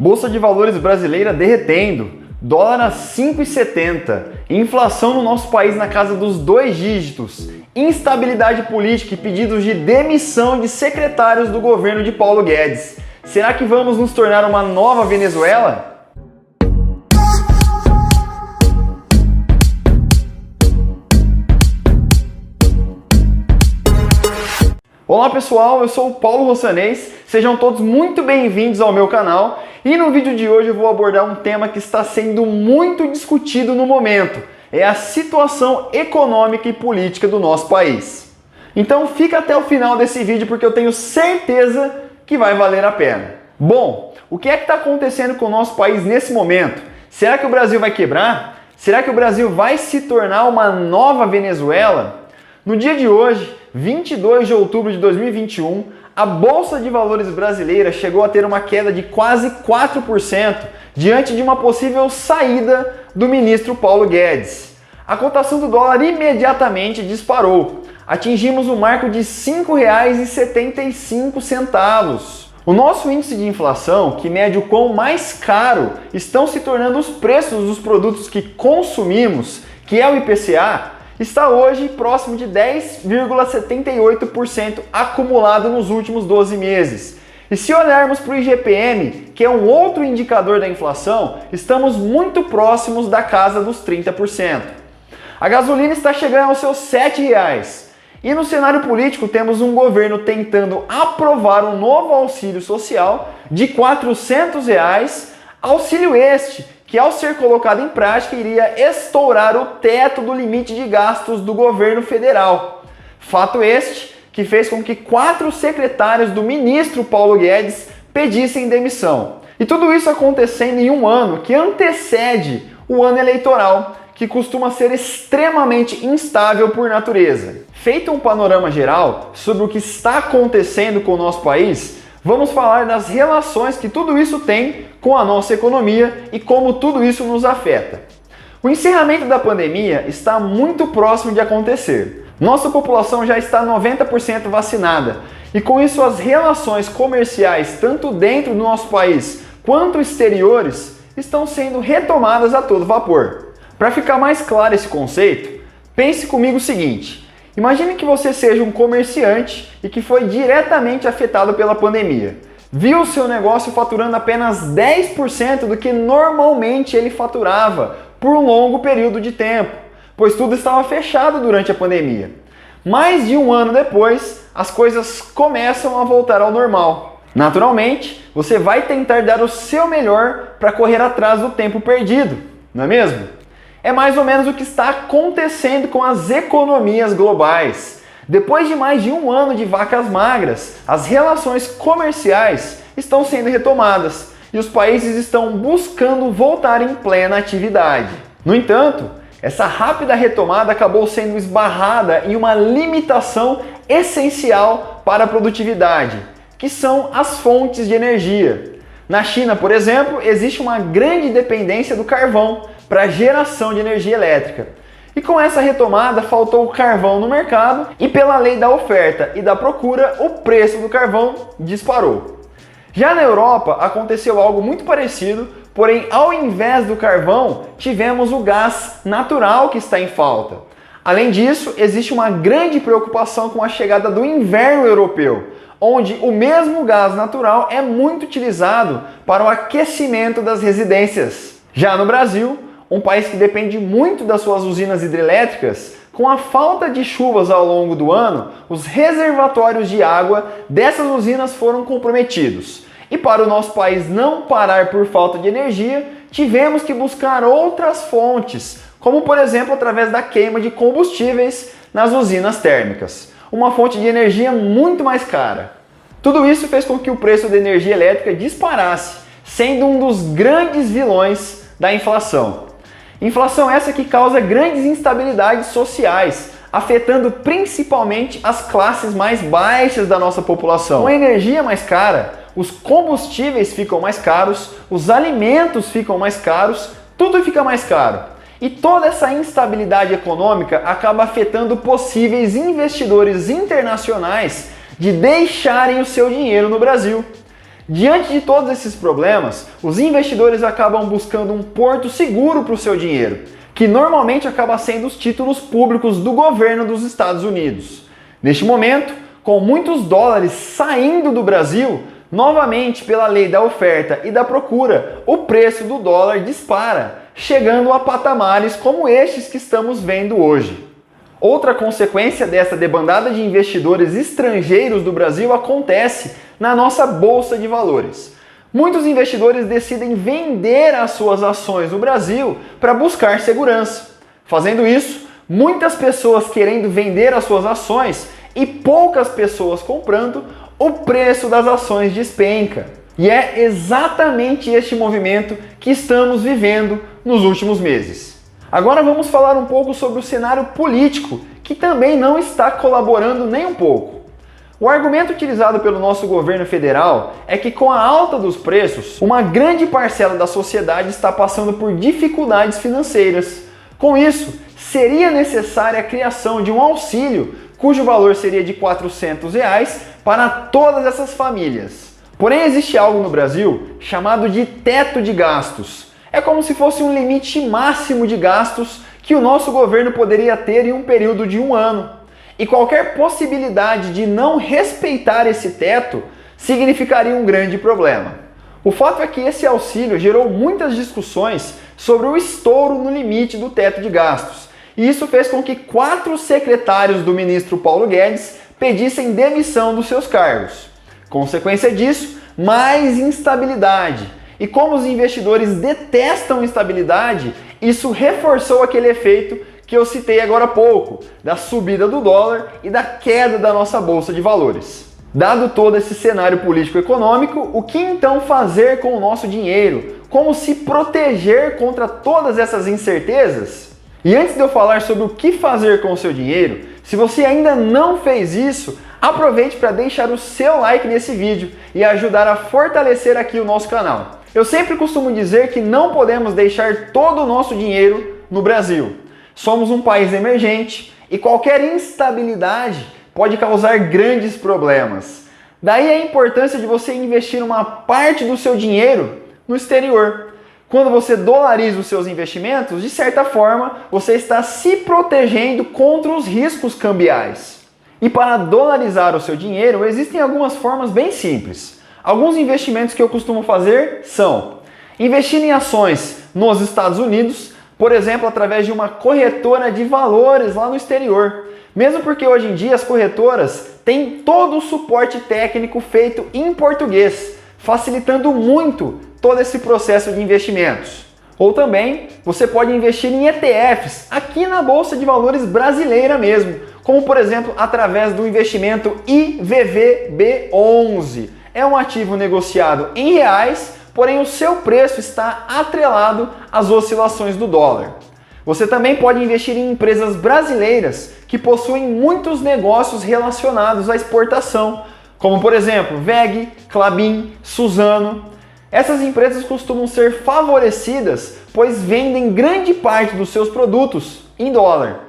Bolsa de valores brasileira derretendo, dólar a 5,70, inflação no nosso país na casa dos 2 dígitos, instabilidade política e pedidos de demissão de secretários do governo de Paulo Guedes. Será que vamos nos tornar uma nova Venezuela? Olá pessoal, eu sou o Paulo Rossanês, sejam todos muito bem-vindos ao meu canal e no vídeo de hoje eu vou abordar um tema que está sendo muito discutido no momento, é a situação econômica e política do nosso país. Então fica até o final desse vídeo porque eu tenho certeza que vai valer a pena. Bom, o que é que está acontecendo com o nosso país nesse momento? Será que o Brasil vai quebrar? Será que o Brasil vai se tornar uma nova Venezuela? No dia de hoje, 22 de outubro de 2021, a Bolsa de Valores brasileira chegou a ter uma queda de quase 4% diante de uma possível saída do ministro Paulo Guedes. A cotação do dólar imediatamente disparou. Atingimos o marco de R$ 5,75. O nosso índice de inflação, que mede o quão mais caro estão se tornando os preços dos produtos que consumimos, que é o IPCA, está hoje próximo de 10,78% acumulado nos últimos 12 meses. E se olharmos para o IGPM, que é um outro indicador da inflação, estamos muito próximos da casa dos 30%. A gasolina está chegando aos seus R$ 7,00. E no cenário político temos um governo tentando aprovar um novo auxílio social de R$ 400, auxílio este que ao ser colocado em prática iria estourar o teto do limite de gastos do governo federal. Fato este que fez com que 4 secretários do ministro Paulo Guedes pedissem demissão. E tudo isso acontecendo em um ano que antecede o ano eleitoral, que costuma ser extremamente instável por natureza. Feito um panorama geral sobre o que está acontecendo com o nosso país, vamos falar das relações que tudo isso tem com a nossa economia e como tudo isso nos afeta. O encerramento da pandemia está muito próximo de acontecer. Nossa população já está 90% vacinada e com isso as relações comerciais, tanto dentro do nosso país quanto exteriores, estão sendo retomadas a todo vapor. Para ficar mais claro esse conceito, pense comigo o seguinte. Imagine que você seja um comerciante e que foi diretamente afetado pela pandemia. Viu o seu negócio faturando apenas 10% do que normalmente ele faturava por um longo período de tempo, pois tudo estava fechado durante a pandemia. Mais de um ano depois, as coisas começam a voltar ao normal. Naturalmente, você vai tentar dar o seu melhor para correr atrás do tempo perdido, não é mesmo? É mais ou menos o que está acontecendo com as economias globais. Depois de mais de um ano de vacas magras, as relações comerciais estão sendo retomadas e os países estão buscando voltar em plena atividade. No entanto, essa rápida retomada acabou sendo esbarrada em uma limitação essencial para a produtividade, que são as fontes de energia. Na China, por exemplo, existe uma grande dependência do carvão para geração de energia elétrica. E com essa retomada faltou o carvão no mercado e pela lei da oferta e da procura o preço do carvão disparou. Já na Europa aconteceu algo muito parecido, porém ao invés do carvão tivemos o gás natural que está em falta. Além disso, existe uma grande preocupação com a chegada do inverno europeu, onde o mesmo gás natural é muito utilizado para o aquecimento das residências. Já no Brasil, um país que depende muito das suas usinas hidrelétricas, com a falta de chuvas ao longo do ano, os reservatórios de água dessas usinas foram comprometidos. E para o nosso país não parar por falta de energia, tivemos que buscar outras fontes, como por exemplo através da queima de combustíveis nas usinas térmicas, uma fonte de energia muito mais cara. Tudo isso fez com que o preço da energia elétrica disparasse, sendo um dos grandes vilões da inflação. Inflação essa que causa grandes instabilidades sociais, afetando principalmente as classes mais baixas da nossa população. Com a energia mais cara, os combustíveis ficam mais caros, os alimentos ficam mais caros, tudo fica mais caro. E toda essa instabilidade econômica acaba afetando possíveis investidores internacionais de deixarem o seu dinheiro no Brasil. Diante de todos esses problemas, os investidores acabam buscando um porto seguro para o seu dinheiro, que normalmente acaba sendo os títulos públicos do governo dos Estados Unidos. Neste momento, com muitos dólares saindo do Brasil, novamente pela lei da oferta e da procura, o preço do dólar dispara, chegando a patamares como estes que estamos vendo hoje. Outra consequência dessa debandada de investidores estrangeiros do Brasil acontece na nossa bolsa de valores. Muitos investidores decidem vender as suas ações no Brasil para buscar segurança. Fazendo isso, muitas pessoas querendo vender as suas ações e poucas pessoas comprando, o preço das ações despenca. E é exatamente este movimento que estamos vivendo nos últimos meses. Agora vamos falar um pouco sobre o cenário político, que também não está colaborando nem um pouco. O argumento utilizado pelo nosso governo federal é que com a alta dos preços, uma grande parcela da sociedade está passando por dificuldades financeiras. Com isso, seria necessária a criação de um auxílio, cujo valor seria de R$ 400 para todas essas famílias. Porém, existe algo no Brasil chamado de teto de gastos. É como se fosse um limite máximo de gastos que o nosso governo poderia ter em um período de um ano. E qualquer possibilidade de não respeitar esse teto significaria um grande problema. O fato é que esse auxílio gerou muitas discussões sobre o estouro no limite do teto de gastos. E isso fez com que 4 secretários do ministro Paulo Guedes pedissem demissão dos seus cargos. Consequência disso, mais instabilidade. E como os investidores detestam instabilidade, isso reforçou aquele efeito que eu citei agora há pouco, da subida do dólar e da queda da nossa bolsa de valores. Dado todo esse cenário político-econômico, o que então fazer com o nosso dinheiro? Como se proteger contra todas essas incertezas? E antes de eu falar sobre o que fazer com o seu dinheiro, se você ainda não fez isso, aproveite para deixar o seu like nesse vídeo e ajudar a fortalecer aqui o nosso canal. Eu sempre costumo dizer que não podemos deixar todo o nosso dinheiro no Brasil. Somos um país emergente e qualquer instabilidade pode causar grandes problemas. Daí a importância de você investir uma parte do seu dinheiro no exterior. Quando você dolariza os seus investimentos, de certa forma, você está se protegendo contra os riscos cambiais. E para dolarizar o seu dinheiro, existem algumas formas bem simples. Alguns investimentos que eu costumo fazer são investir em ações nos Estados Unidos, por exemplo, através de uma corretora de valores lá no exterior. Mesmo porque hoje em dia as corretoras têm todo o suporte técnico feito em português, facilitando muito todo esse processo de investimentos. Ou também você pode investir em ETFs aqui na Bolsa de Valores brasileira mesmo, como por exemplo através do investimento IVVB11. É um ativo negociado em reais, porém o seu preço está atrelado às oscilações do dólar. Você também pode investir em empresas brasileiras que possuem muitos negócios relacionados à exportação, como por exemplo WEG, Klabin, Suzano. Essas empresas costumam ser favorecidas, pois vendem grande parte dos seus produtos em dólar.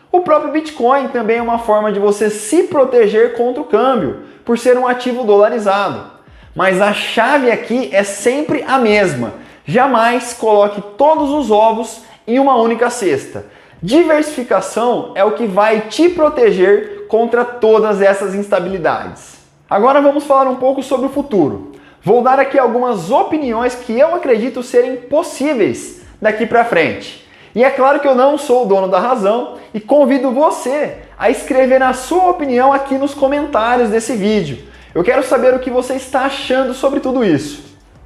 O próprio Bitcoin também é uma forma de você se proteger contra o câmbio, por ser um ativo dolarizado. Mas a chave aqui é sempre a mesma. Jamais coloque todos os ovos em uma única cesta. Diversificação é o que vai te proteger contra todas essas instabilidades. Agora vamos falar um pouco sobre o futuro. Vou dar aqui algumas opiniões que eu acredito serem possíveis daqui para frente. E é claro que eu não sou o dono da razão e convido você a escrever a sua opinião aqui nos comentários desse vídeo. Eu quero saber o que você está achando sobre tudo isso.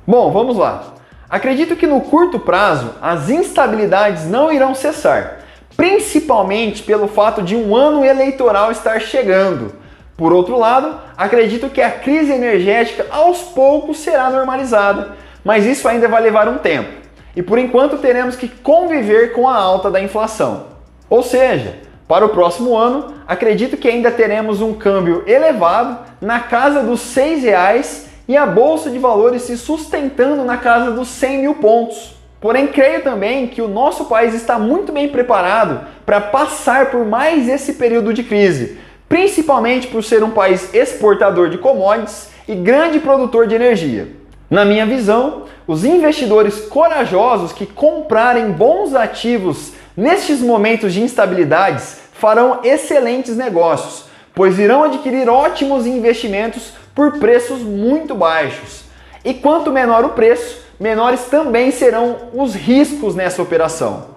Bom, vamos lá. Acredito que no curto prazo as instabilidades não irão cessar, principalmente pelo fato de um ano eleitoral estar chegando. Por outro lado, acredito que a crise energética aos poucos será normalizada, mas isso ainda vai levar um tempo. E por enquanto teremos que conviver com a alta da inflação. Ou seja, para o próximo ano, acredito que ainda teremos um câmbio elevado na casa dos R$6 e a Bolsa de Valores se sustentando na casa dos 100 mil pontos. Porém, creio também que o nosso país está muito bem preparado para passar por mais esse período de crise, principalmente por ser um país exportador de commodities e grande produtor de energia. Na minha visão, os investidores corajosos que comprarem bons ativos nestes momentos de instabilidades farão excelentes negócios, pois irão adquirir ótimos investimentos por preços muito baixos. E quanto menor o preço, menores também serão os riscos nessa operação.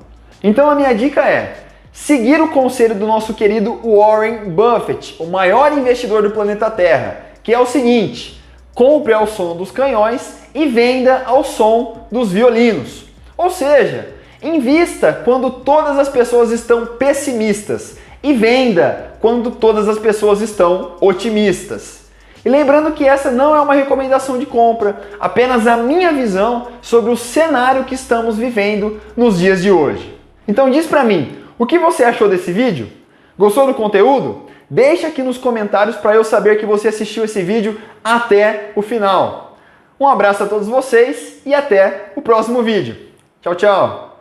Então a minha dica é seguir o conselho do nosso querido Warren Buffett, o maior investidor do planeta Terra, que é o seguinte: compre ao som dos canhões e venda ao som dos violinos. Ou seja, invista quando todas as pessoas estão pessimistas e venda quando todas as pessoas estão otimistas. E lembrando que essa não é uma recomendação de compra, apenas a minha visão sobre o cenário que estamos vivendo nos dias de hoje. Então diz pra mim, o que você achou desse vídeo? Gostou do conteúdo? Deixa aqui nos comentários para eu saber que você assistiu esse vídeo até o final. Um abraço a todos vocês e até o próximo vídeo. Tchau, tchau!